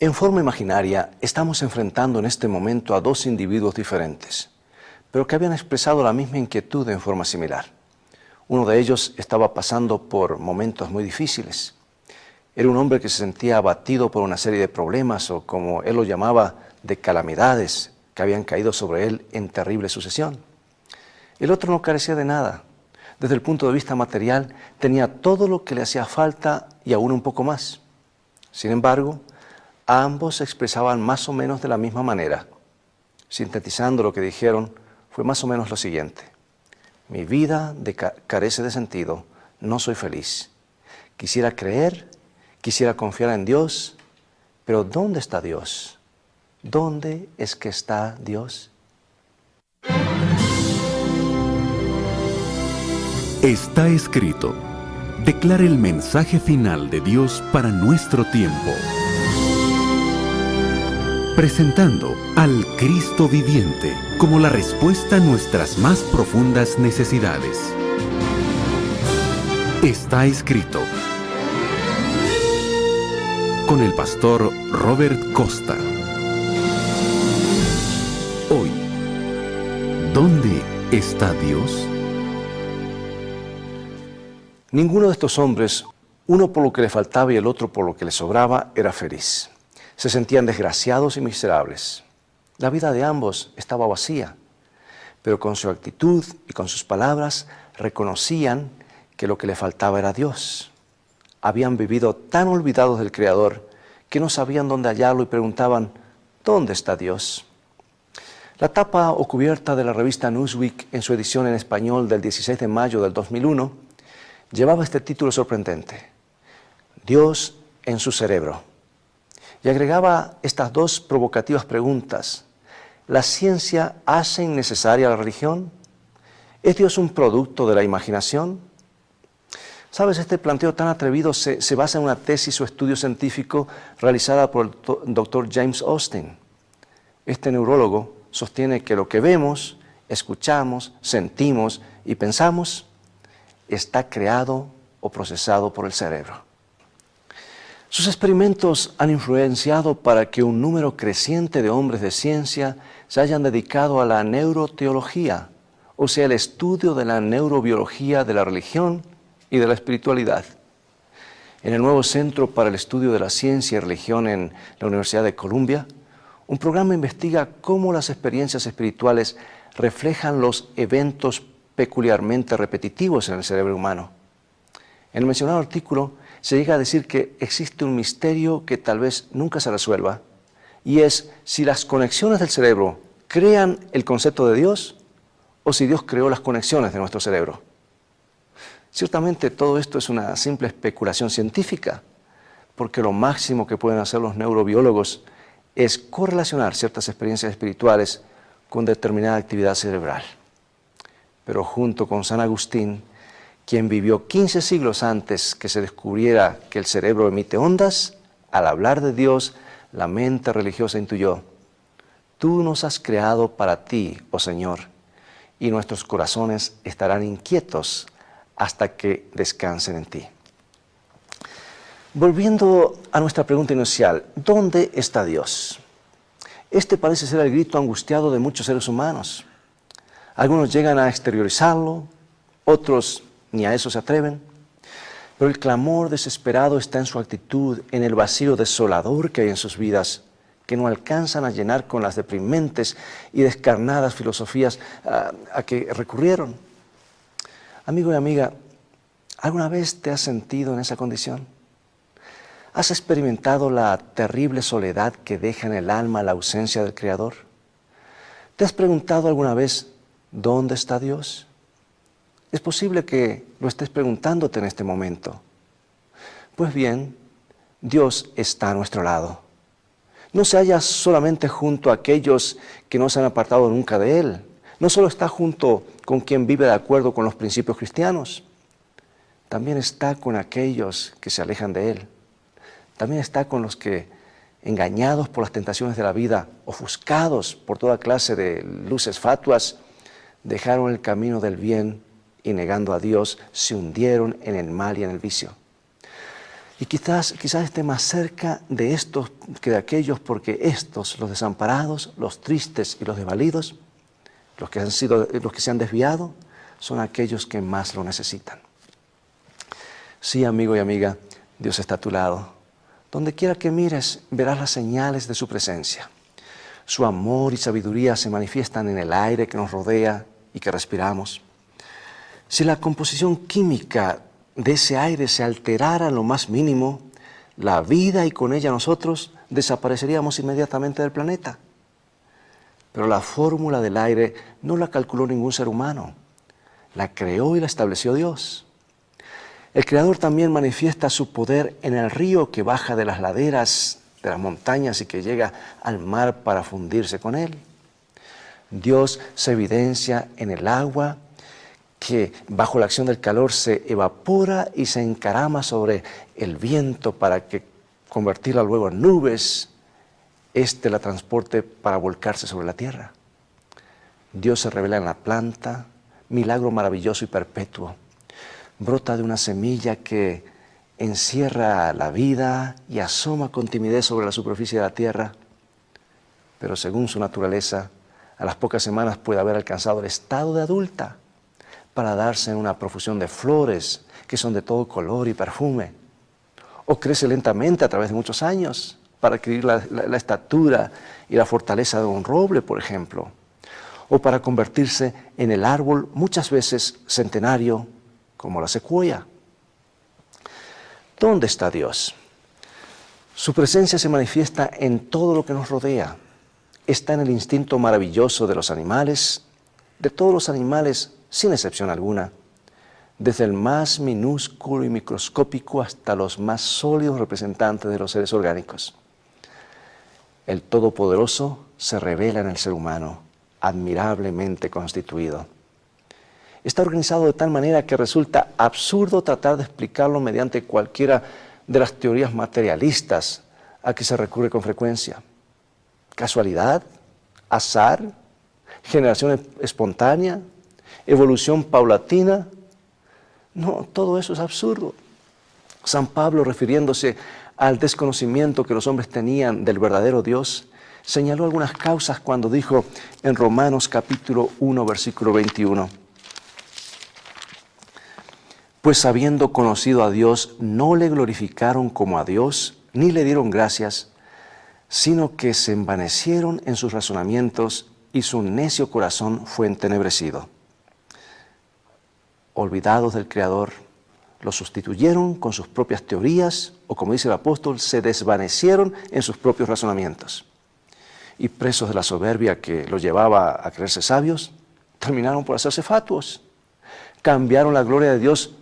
En forma imaginaria, estamos enfrentando en este momento a dos individuos diferentes, pero que habían expresado la misma inquietud en forma similar. Uno de ellos estaba pasando por momentos muy difíciles. Era un hombre que se sentía abatido por una serie de problemas, o como él lo llamaba, de calamidades que habían caído sobre él en terrible sucesión. El otro no carecía de nada. Desde el punto de vista material, tenía todo lo que le hacía falta y aún un poco más. Sin embargo, ambos se expresaban más o menos de la misma manera. Sintetizando lo que dijeron, fue más o menos lo siguiente: mi vida carece de sentido, no soy feliz. Quisiera creer, quisiera confiar en Dios, pero ¿dónde está Dios? ¿Dónde es que está Dios? Está escrito. Declara el mensaje final de Dios para nuestro tiempo. Presentando al Cristo viviente como la respuesta a nuestras más profundas necesidades. Está escrito. Con el pastor Robert Costa. Hoy, ¿dónde está Dios? Ninguno de estos hombres, uno por lo que le faltaba y el otro por lo que le sobraba, era feliz. Se sentían desgraciados y miserables. La vida de ambos estaba vacía, pero con su actitud y con sus palabras reconocían que lo que le faltaba era Dios. Habían vivido tan olvidados del Creador que no sabían dónde hallarlo y preguntaban: ¿dónde está Dios? La tapa o cubierta de la revista Newsweek, en su edición en español del 16 de mayo del 2001, llevaba este título sorprendente: Dios en su cerebro. Y agregaba estas dos provocativas preguntas: ¿la ciencia hace innecesaria la religión? ¿Es Dios un producto de la imaginación? ¿Sabes? Este planteo tan atrevido se basa en una tesis o estudio científico realizada por el Dr. James Austin. Este neurólogo sostiene que lo que vemos, escuchamos, sentimos y pensamos está creado o procesado por el cerebro. Sus experimentos han influenciado para que un número creciente de hombres de ciencia se hayan dedicado a la neuroteología, o sea, el estudio de la neurobiología de la religión y de la espiritualidad. En el nuevo Centro para el Estudio de la Ciencia y Religión en la Universidad de Columbia, un programa investiga cómo las experiencias espirituales reflejan los eventos peculiarmente repetitivos en el cerebro humano. En el mencionado artículo se llega a decir que existe un misterio que tal vez nunca se resuelva, y es si las conexiones del cerebro crean el concepto de Dios o si Dios creó las conexiones de nuestro cerebro. Ciertamente todo esto es una simple especulación científica, porque lo máximo que pueden hacer los neurobiólogos es correlacionar ciertas experiencias espirituales con determinada actividad cerebral. Pero junto con San Agustín, quien vivió 15 siglos antes que se descubriera que el cerebro emite ondas, al hablar de Dios, la mente religiosa intuyó: tú nos has creado para ti, oh Señor, y nuestros corazones estarán inquietos hasta que descansen en ti. Volviendo a nuestra pregunta inicial, ¿dónde está Dios? Este parece ser el grito angustiado de muchos seres humanos. Algunos llegan a exteriorizarlo, otros ni a eso se atreven, pero el clamor desesperado está en su actitud, en el vacío desolador que hay en sus vidas, que no alcanzan a llenar con las deprimentes y descarnadas filosofías a que recurrieron. Amigo y amiga, ¿alguna vez te has sentido en esa condición? ¿Has experimentado la terrible soledad que deja en el alma la ausencia del Creador? ¿Te has preguntado alguna vez dónde está Dios? Es posible que lo estés preguntándote en este momento. Pues bien, Dios está a nuestro lado. No se halla solamente junto a aquellos que no se han apartado nunca de Él. No solo está junto con quien vive de acuerdo con los principios cristianos. También está con aquellos que se alejan de Él. También está con los que, engañados por las tentaciones de la vida, ofuscados por toda clase de luces fatuas, dejaron el camino del bien y negando a Dios, se hundieron en el mal y en el vicio. Y quizás esté más cerca de estos que de aquellos, porque estos, los desamparados, los tristes y los desvalidos, los que se han desviado, son aquellos que más lo necesitan. Sí, amigo y amiga, Dios está a tu lado. Donde quiera que mires, verás las señales de su presencia. Su amor y sabiduría se manifiestan en el aire que nos rodea y que respiramos. Si la composición química de ese aire se alterara en lo más mínimo, la vida y con ella nosotros desapareceríamos inmediatamente del planeta. Pero la fórmula del aire no la calculó ningún ser humano, la creó y la estableció Dios. El Creador también manifiesta su poder en el río que baja de las laderas de las montañas y que llega al mar para fundirse con él. Dios se evidencia en el agua que bajo la acción del calor se evapora y se encarama sobre el viento para que convertirla luego en nubes, la transporte para volcarse sobre la tierra. Dios se revela en la planta, milagro maravilloso y perpetuo. Brota de una semilla que encierra la vida y asoma con timidez sobre la superficie de la tierra, pero según su naturaleza, a las pocas semanas puede haber alcanzado el estado de adulta para darse en una profusión de flores que son de todo color y perfume, o crece lentamente a través de muchos años para adquirir la estatura y la fortaleza de un roble, por ejemplo, o para convertirse en el árbol muchas veces centenario, como la secuoya. ¿Dónde está Dios? Su presencia se manifiesta en todo lo que nos rodea. Está en el instinto maravilloso de los animales, de todos los animales, sin excepción alguna, desde el más minúsculo y microscópico hasta los más sólidos representantes de los seres orgánicos. El Todopoderoso se revela en el ser humano, admirablemente constituido. Está organizado de tal manera que resulta absurdo tratar de explicarlo mediante cualquiera de las teorías materialistas a que se recurre con frecuencia. ¿Casualidad? ¿Azar? ¿Generación espontánea? ¿Evolución paulatina? No, todo eso es absurdo. San Pablo, refiriéndose al desconocimiento que los hombres tenían del verdadero Dios, señaló algunas causas cuando dijo en Romanos capítulo 1, versículo 21, pues habiendo conocido a Dios, no le glorificaron como a Dios, ni le dieron gracias, sino que se envanecieron en sus razonamientos y su necio corazón fue entenebrecido. Olvidados del Creador, lo sustituyeron con sus propias teorías, o como dice el apóstol, se desvanecieron en sus propios razonamientos. Y presos de la soberbia que los llevaba a creerse sabios, terminaron por hacerse fatuos. Cambiaron la gloria de Dios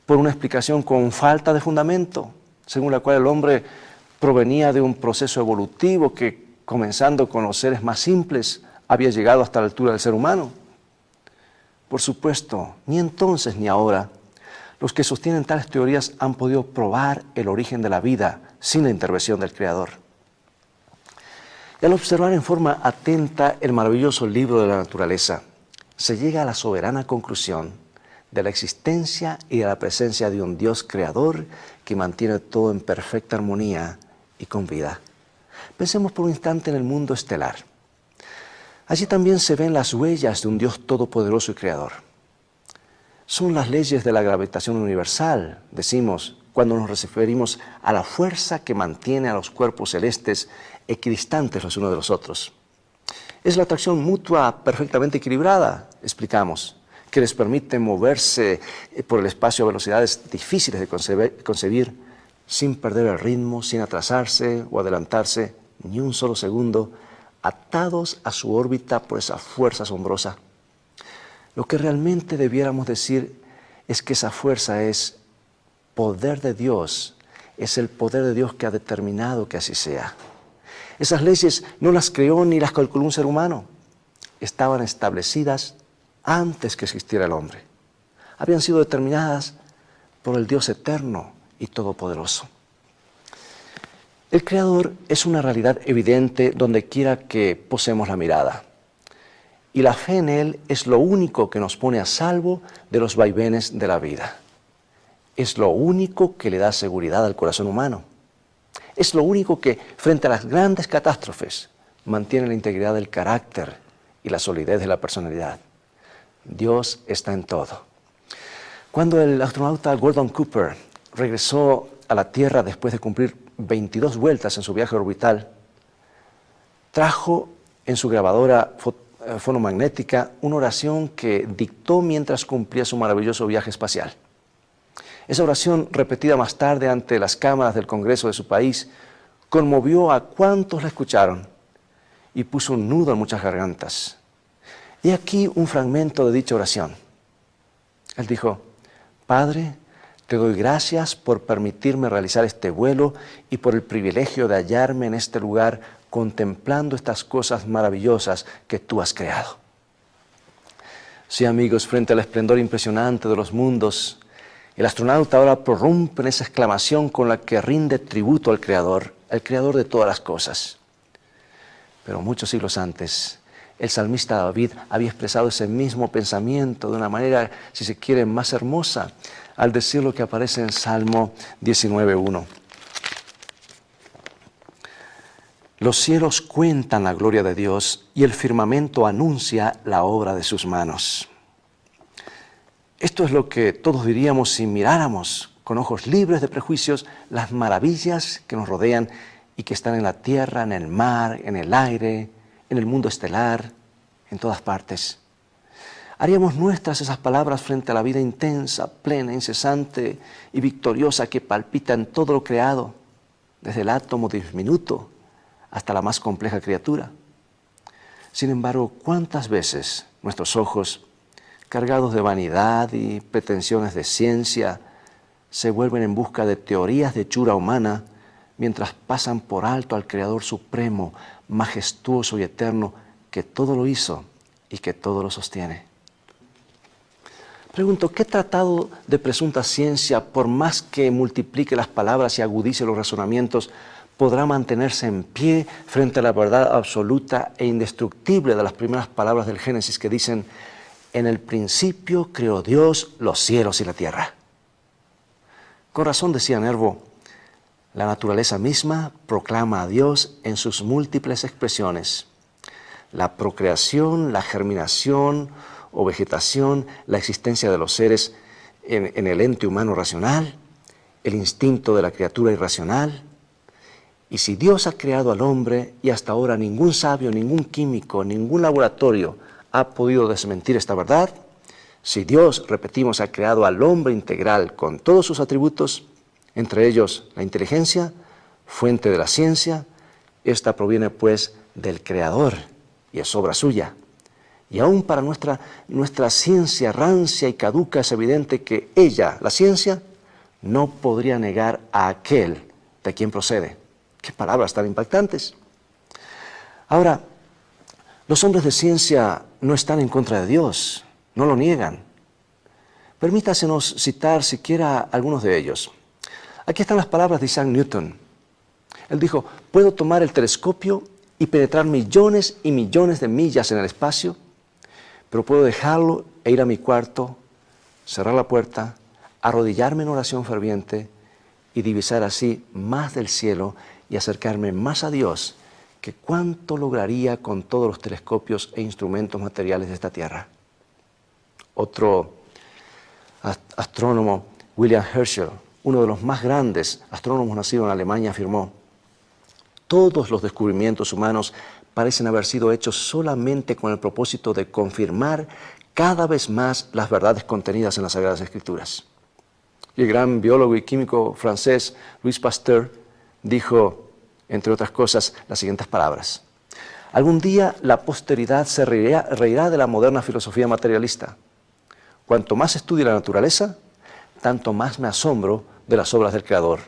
por una explicación con falta de fundamento, según la cual el hombre provenía de un proceso evolutivo que, comenzando con los seres más simples, había llegado hasta la altura del ser humano. Por supuesto, ni entonces ni ahora, los que sostienen tales teorías han podido probar el origen de la vida sin la intervención del Creador. Y al observar en forma atenta el maravilloso libro de la naturaleza, se llega a la soberana conclusión de la existencia y de la presencia de un Dios creador que mantiene todo en perfecta armonía y con vida. Pensemos por un instante en el mundo estelar. Allí también se ven las huellas de un Dios todopoderoso y creador. Son las leyes de la gravitación universal, decimos, cuando nos referimos a la fuerza que mantiene a los cuerpos celestes equidistantes los unos de los otros. Es la atracción mutua perfectamente equilibrada, explicamos, que les permite moverse por el espacio a velocidades difíciles de concebir, sin perder el ritmo, sin atrasarse o adelantarse ni un solo segundo, atados a su órbita por esa fuerza asombrosa. Lo que realmente debiéramos decir es que esa fuerza es poder de Dios, es el poder de Dios que ha determinado que así sea. Esas leyes no las creó ni las calculó un ser humano, estaban establecidas antes que existiera el hombre. Habían sido determinadas por el Dios eterno y todopoderoso. El Creador es una realidad evidente donde quiera que posemos la mirada. Y la fe en Él es lo único que nos pone a salvo de los vaivenes de la vida. es lo único que le da seguridad al corazón humano. Es lo único que, frente a las grandes catástrofes, mantiene la integridad del carácter y la solidez de la personalidad. Dios está en todo. Cuando el astronauta Gordon Cooper regresó a la Tierra después de cumplir 22 vueltas en su viaje orbital, trajo en su grabadora fonomagnética una oración que dictó mientras cumplía su maravilloso viaje espacial. Esa oración, repetida más tarde ante las cámaras del Congreso de su país, conmovió a cuantos la escucharon y puso un nudo en muchas gargantas. Y aquí un fragmento de dicha oración. Él dijo: Padre, te doy gracias por permitirme realizar este vuelo y por el privilegio de hallarme en este lugar contemplando estas cosas maravillosas que tú has creado. Sí, amigos, frente al esplendor impresionante de los mundos, el astronauta ahora prorrumpe en esa exclamación con la que rinde tributo al Creador de todas las cosas. Pero muchos siglos antes, el salmista David había expresado ese mismo pensamiento de una manera, si se quiere, más hermosa, al decir lo que aparece en Salmo 19:1. Los cielos cuentan la gloria de Dios y el firmamento anuncia la obra de sus manos. Esto es lo que todos diríamos si miráramos con ojos libres de prejuicios las maravillas que nos rodean y que están en la tierra, en el mar, en el aire, en el mundo estelar, en todas partes. Haríamos nuestras esas palabras frente a la vida intensa, plena, incesante y victoriosa que palpita en todo lo creado, desde el átomo diminuto hasta la más compleja criatura. Sin embargo, ¿cuántas veces nuestros ojos, cargados de vanidad y pretensiones de ciencia, se vuelven en busca de teorías de hechura humana mientras pasan por alto al Creador supremo, majestuoso y eterno, que todo lo hizo y que todo lo sostiene? Pregunto, ¿qué tratado de presunta ciencia, por más que multiplique las palabras y agudice los razonamientos, podrá mantenerse en pie frente a la verdad absoluta e indestructible de las primeras palabras del Génesis que dicen: en el principio creó Dios los cielos y la tierra? Con razón decía Nervo, la naturaleza misma proclama a Dios en sus múltiples expresiones. La procreación, la germinación o vegetación, la existencia de los seres en el ente humano racional, el instinto de la criatura irracional. Y si Dios ha creado al hombre y hasta ahora ningún sabio, ningún químico, ningún laboratorio ha podido desmentir esta verdad, si Dios, repetimos, ha creado al hombre integral con todos sus atributos, entre ellos la inteligencia, fuente de la ciencia, esta proviene pues del Creador y es obra suya. Y aún para nuestra ciencia rancia y caduca es evidente que ella, la ciencia, no podría negar a aquel de quien procede. ¡Qué palabras tan impactantes! Ahora, los hombres de ciencia no están en contra de Dios, no lo niegan. Permítasenos citar siquiera algunos de ellos. Aquí están las palabras de Isaac Newton. Él dijo: puedo tomar el telescopio y penetrar millones y millones de millas en el espacio, pero puedo dejarlo e ir a mi cuarto, cerrar la puerta, arrodillarme en oración ferviente y divisar así más del cielo y acercarme más a Dios que cuánto lograría con todos los telescopios e instrumentos materiales de esta tierra. Otro astrónomo, William Herschel, uno de los más grandes astrónomos nacido en Alemania, afirmó: todos los descubrimientos humanos parecen haber sido hechos solamente con el propósito de confirmar cada vez más las verdades contenidas en las Sagradas Escrituras. Y el gran biólogo y químico francés Louis Pasteur dijo, entre otras cosas, las siguientes palabras: algún día la posteridad se reirá de la moderna filosofía materialista. Cuanto más estudio la naturaleza, tanto más me asombro de las obras del Creador.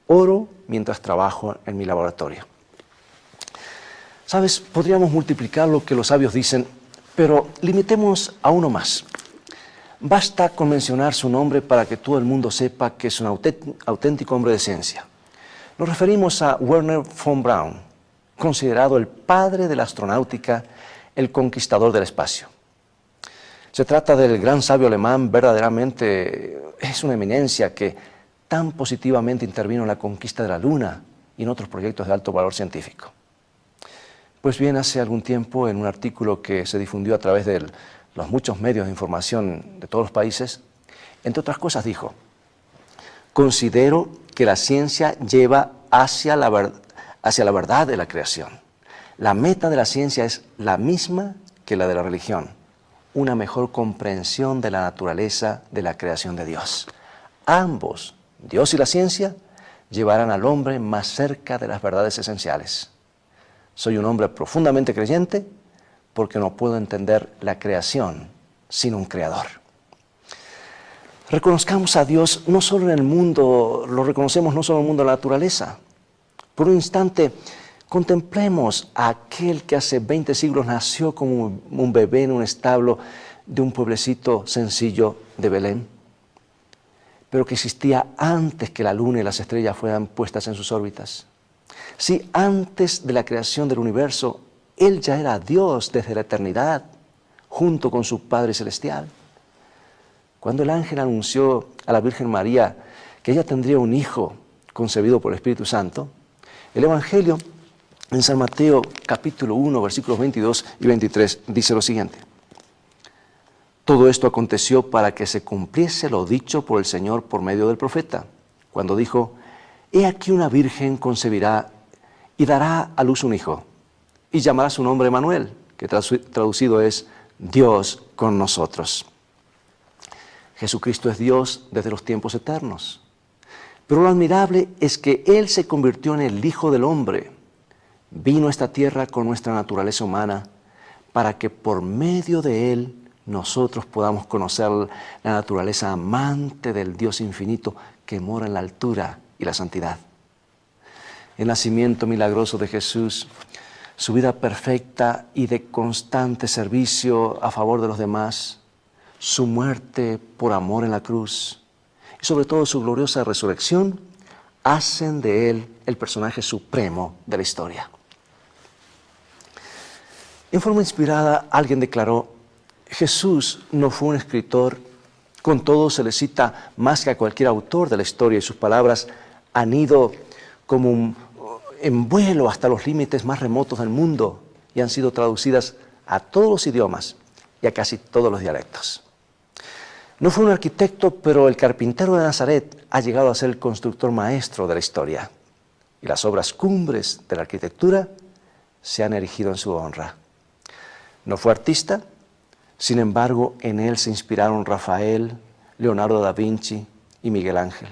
Oro mientras trabajo en mi laboratorio. ¿Sabes? Podríamos multiplicar lo que los sabios dicen, pero limitémonos a uno más. Basta con mencionar su nombre para que todo el mundo sepa que es un auténtico hombre de ciencia. Nos referimos a Wernher von Braun, considerado el padre de la astronáutica, el conquistador del espacio. Se trata del gran sabio alemán, verdaderamente es una eminencia que tan positivamente intervino en la conquista de la Luna y en otros proyectos de alto valor científico. Pues bien, hace algún tiempo, en un artículo que se difundió a través de los muchos medios de información de todos los países, entre otras cosas dijo: considero que la ciencia lleva hacia la verdad de la creación. La meta de la ciencia es la misma que la de la religión: una mejor comprensión de la naturaleza de la creación de Dios. Ambos, Dios y la ciencia, llevarán al hombre más cerca de las verdades esenciales. Soy un hombre profundamente creyente porque no puedo entender la creación sin un creador. Reconozcamos a Dios no solo en el mundo, lo reconocemos no solo en el mundo de la naturaleza. Por un instante, contemplemos a aquel que hace 20 siglos nació como un bebé en un establo de un pueblecito sencillo de Belén, pero que existía antes que la luna y las estrellas fueran puestas en sus órbitas. Sí, antes de la creación del universo, Él ya era Dios desde la eternidad, junto con su Padre Celestial. Cuando el ángel anunció a la Virgen María que ella tendría un hijo concebido por el Espíritu Santo, el Evangelio en San Mateo capítulo 1, versículos 22 y 23 dice lo siguiente: todo esto aconteció para que se cumpliese lo dicho por el Señor por medio del profeta, cuando dijo: he aquí una virgen concebirá y dará a luz un hijo, y llamará su nombre Emmanuel, que traducido es Dios con nosotros. Jesucristo es Dios desde los tiempos eternos. Pero lo admirable es que Él se convirtió en el Hijo del Hombre. Vino a esta tierra con nuestra naturaleza humana para que por medio de Él nosotros podamos conocer la naturaleza amante del Dios infinito que mora en la altura y la santidad. El nacimiento milagroso de Jesús, su vida perfecta y de constante servicio a favor de los demás, su muerte por amor en la cruz y sobre todo su gloriosa resurrección, hacen de Él el personaje supremo de la historia. En forma inspirada, alguien declaró: Jesús no fue un escritor, con todo se le cita más que a cualquier autor de la historia y sus palabras han ido como en vuelo hasta los límites más remotos del mundo y han sido traducidas a todos los idiomas y a casi todos los dialectos. No fue un arquitecto, pero el carpintero de Nazaret ha llegado a ser el constructor maestro de la historia y las obras cumbres de la arquitectura se han erigido en su honra. No fue artista, sin embargo, en él se inspiraron Rafael, Leonardo da Vinci y Miguel Ángel.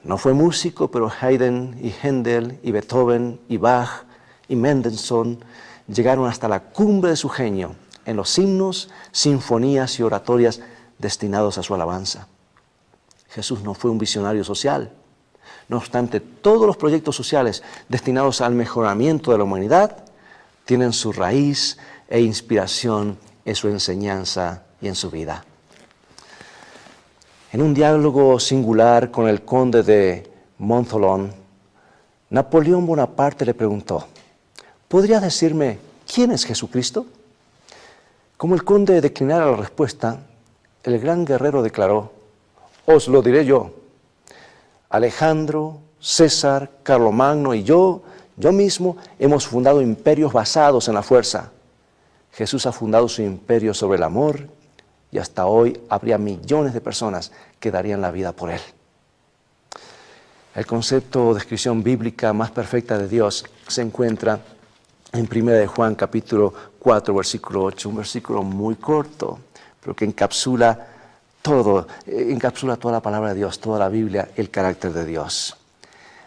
No fue músico, pero Haydn y Händel y Beethoven y Bach y Mendelssohn llegaron hasta la cumbre de su genio en los himnos, sinfonías y oratorias destinados a su alabanza. Jesús no fue un visionario social. No obstante, todos los proyectos sociales destinados al mejoramiento de la humanidad tienen su raíz e inspiración en su enseñanza y en su vida. En un diálogo singular con el conde de Montholon, Napoleón Bonaparte le preguntó: ¿podrías decirme quién es Jesucristo? Como el conde declinara la respuesta, el gran guerrero declaró: os lo diré yo. Alejandro, César, Carlomagno y yo mismo hemos fundado imperios basados en la fuerza. Jesús ha fundado su imperio sobre el amor y hasta hoy habría millones de personas que darían la vida por él. El concepto o descripción bíblica más perfecta de Dios se encuentra en 1 de Juan capítulo 4, versículo 8, un versículo muy corto, pero que encapsula toda la palabra de Dios, toda la Biblia, el carácter de Dios.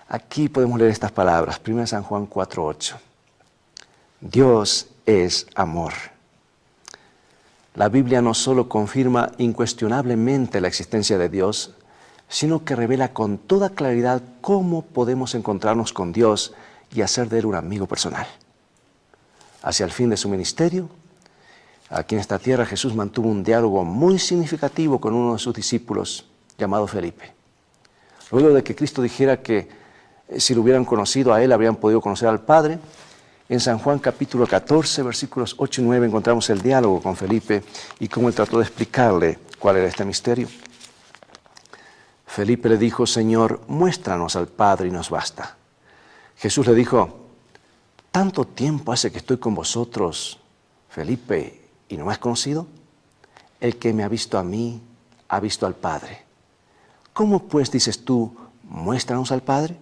Aquí podemos leer estas palabras, 1 San Juan 4, 8. Dios es amor. La Biblia no solo confirma incuestionablemente la existencia de Dios, sino que revela con toda claridad cómo podemos encontrarnos con Dios y hacer de Él un amigo personal. Hacia el fin de su ministerio, aquí en esta tierra Jesús mantuvo un diálogo muy significativo con uno de sus discípulos, llamado Felipe. Luego de que Cristo dijera que si lo hubieran conocido a Él, habrían podido conocer al Padre, En San Juan capítulo 14, versículos 8 y 9, encontramos el diálogo con Felipe y cómo él trató de explicarle cuál era este misterio. Felipe le dijo: Señor, muéstranos al Padre y nos basta. Jesús le dijo: ¿tanto tiempo hace que estoy con vosotros, Felipe, y no me has conocido? El que me ha visto a mí, ha visto al Padre. ¿Cómo pues dices tú, muéstranos al Padre?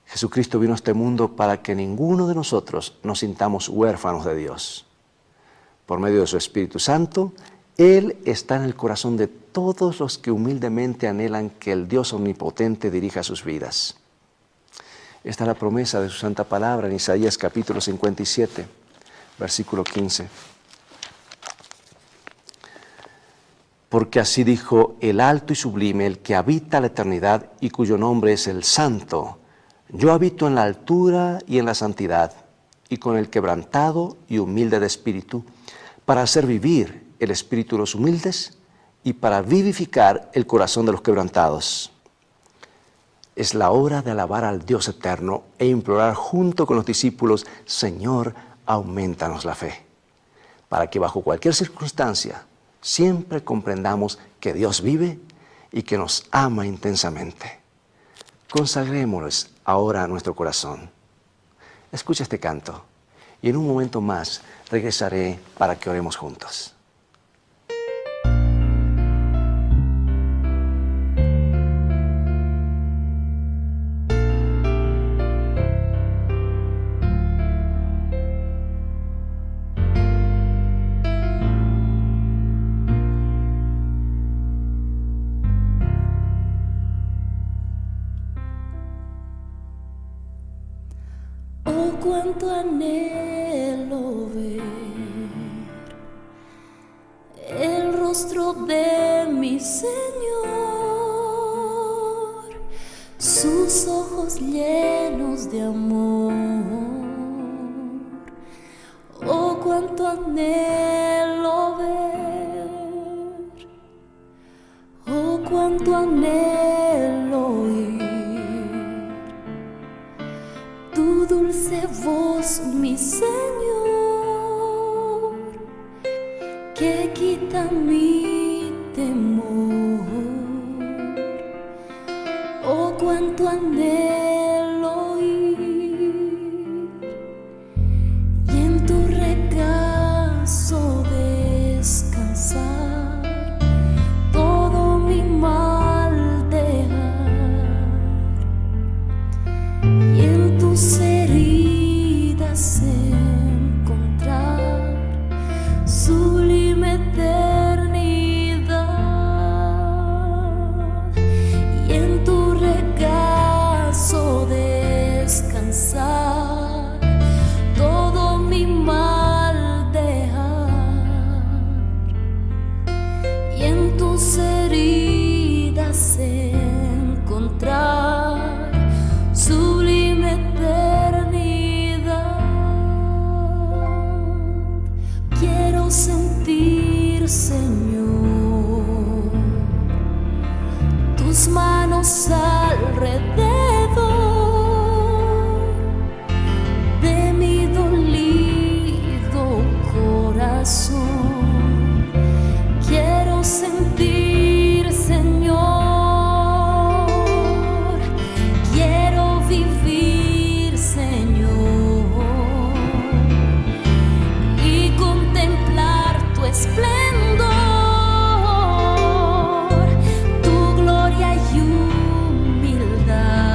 Jesucristo vino a este mundo para que ninguno de nosotros nos sintamos huérfanos de Dios. Por medio de su Espíritu Santo, Él está en el corazón de todos los que humildemente anhelan que el Dios omnipotente dirija sus vidas. Esta es la promesa de su santa palabra en Isaías capítulo 57, versículo 15. Porque así dijo el alto y sublime, el que habita la eternidad y cuyo nombre es el Santo. Yo habito en la altura y en la santidad, y con el quebrantado y humilde de espíritu, para hacer vivir el espíritu de los humildes y para vivificar el corazón de los quebrantados. Es la hora de alabar al Dios eterno e implorar junto con los discípulos: Señor, aumentanos la fe, para que bajo cualquier circunstancia siempre comprendamos que Dios vive y que nos ama intensamente. Consagrémosles ahora a nuestro corazón. Escucha este canto y en un momento más regresaré para que oremos juntos. Cuánto anhelo ver el rostro de mi Señor, sus ojos llenos de amor. Oh, cuánto anhelo ver, oh, cuánto anhelo oír tu dulce voz, mi Señor, que quita mi temor. Oh, cuánto anhelo oír y en tu regazo descansar, todo mi mal dejar y en tus heridas encontrar sublime eternidad y en tu regazo descansar, todo mi mal dejar y en tus heridas encontrar sublime eternidad. Quiero sentir, Señor, tus manos alrededor de mi dolido corazón. Quiero sentir, Señor, quiero vivir, Señor, y contemplar tu esplendor, tu gloria y humildad.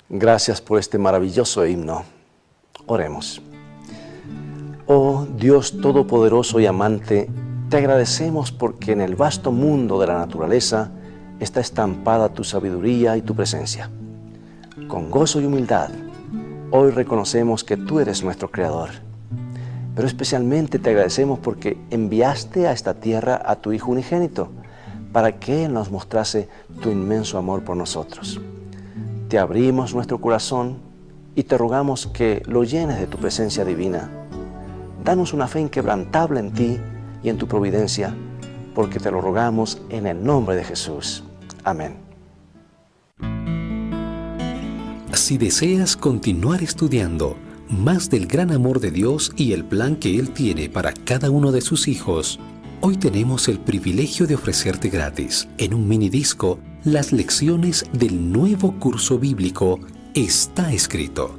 Gracias por este maravilloso himno. Oremos. Oh Dios Todopoderoso y amante, te agradecemos porque en el vasto mundo de la naturaleza está estampada tu sabiduría y tu presencia. Con gozo y humildad, hoy reconocemos que tú eres nuestro Creador. Pero especialmente te agradecemos porque enviaste a esta tierra a tu Hijo unigénito, para que Él nos mostrase tu inmenso amor por nosotros. Te abrimos nuestro corazón y te rogamos que lo llenes de tu presencia divina. Danos una fe inquebrantable en ti y en tu providencia, porque te lo rogamos en el nombre de Jesús. Amén. Si deseas continuar estudiando más del gran amor de Dios y el plan que Él tiene para cada uno de sus hijos, hoy tenemos el privilegio de ofrecerte gratis, en un mini disco, las lecciones del nuevo curso bíblico Está Escrito.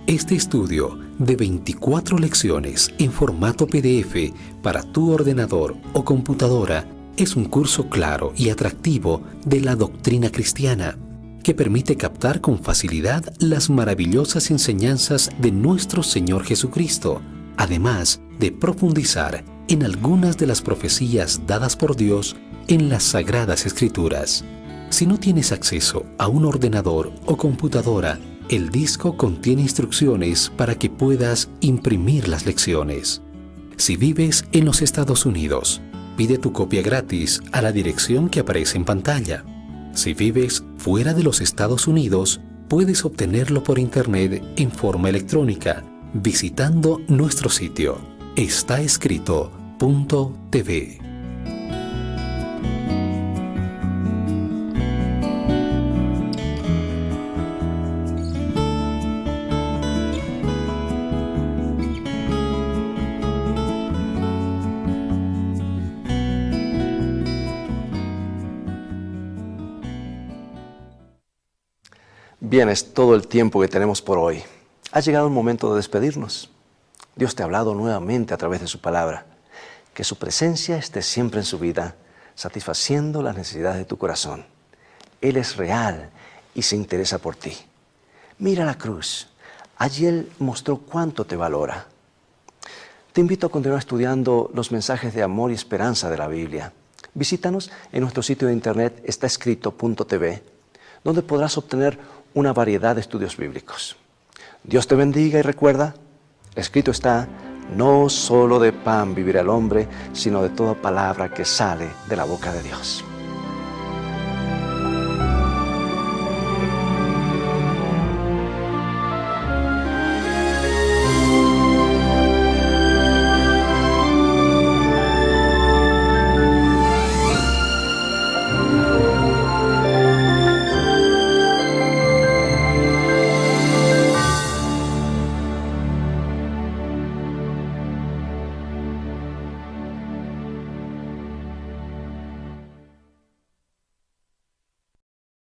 Este estudio de 24 lecciones en formato PDF para tu ordenador o computadora es un curso claro y atractivo de la doctrina cristiana que permite captar con facilidad las maravillosas enseñanzas de nuestro Señor Jesucristo, además de profundizar en algunas de las profecías dadas por Dios en las Sagradas Escrituras. Si no tienes acceso a un ordenador o computadora, el disco contiene instrucciones para que puedas imprimir las lecciones. Si vives en los Estados Unidos, pide tu copia gratis a la dirección que aparece en pantalla. Si vives fuera de los Estados Unidos, puedes obtenerlo por internet en forma electrónica, visitando nuestro sitio estaescrito.tv. Bien, es todo el tiempo que tenemos por hoy. Ha llegado el momento de despedirnos. Dios te ha hablado nuevamente a través de su palabra. Que su presencia esté siempre en su vida, satisfaciendo las necesidades de tu corazón. Él es real y se interesa por ti. Mira la cruz. Allí Él mostró cuánto te valora. Te invito a continuar estudiando los mensajes de amor y esperanza de la Biblia. Visítanos en nuestro sitio de internet estaescrito.tv, donde podrás obtener una variedad de estudios bíblicos. Dios te bendiga y recuerda, escrito está, no solo de pan vivirá el hombre, sino de toda palabra que sale de la boca de Dios.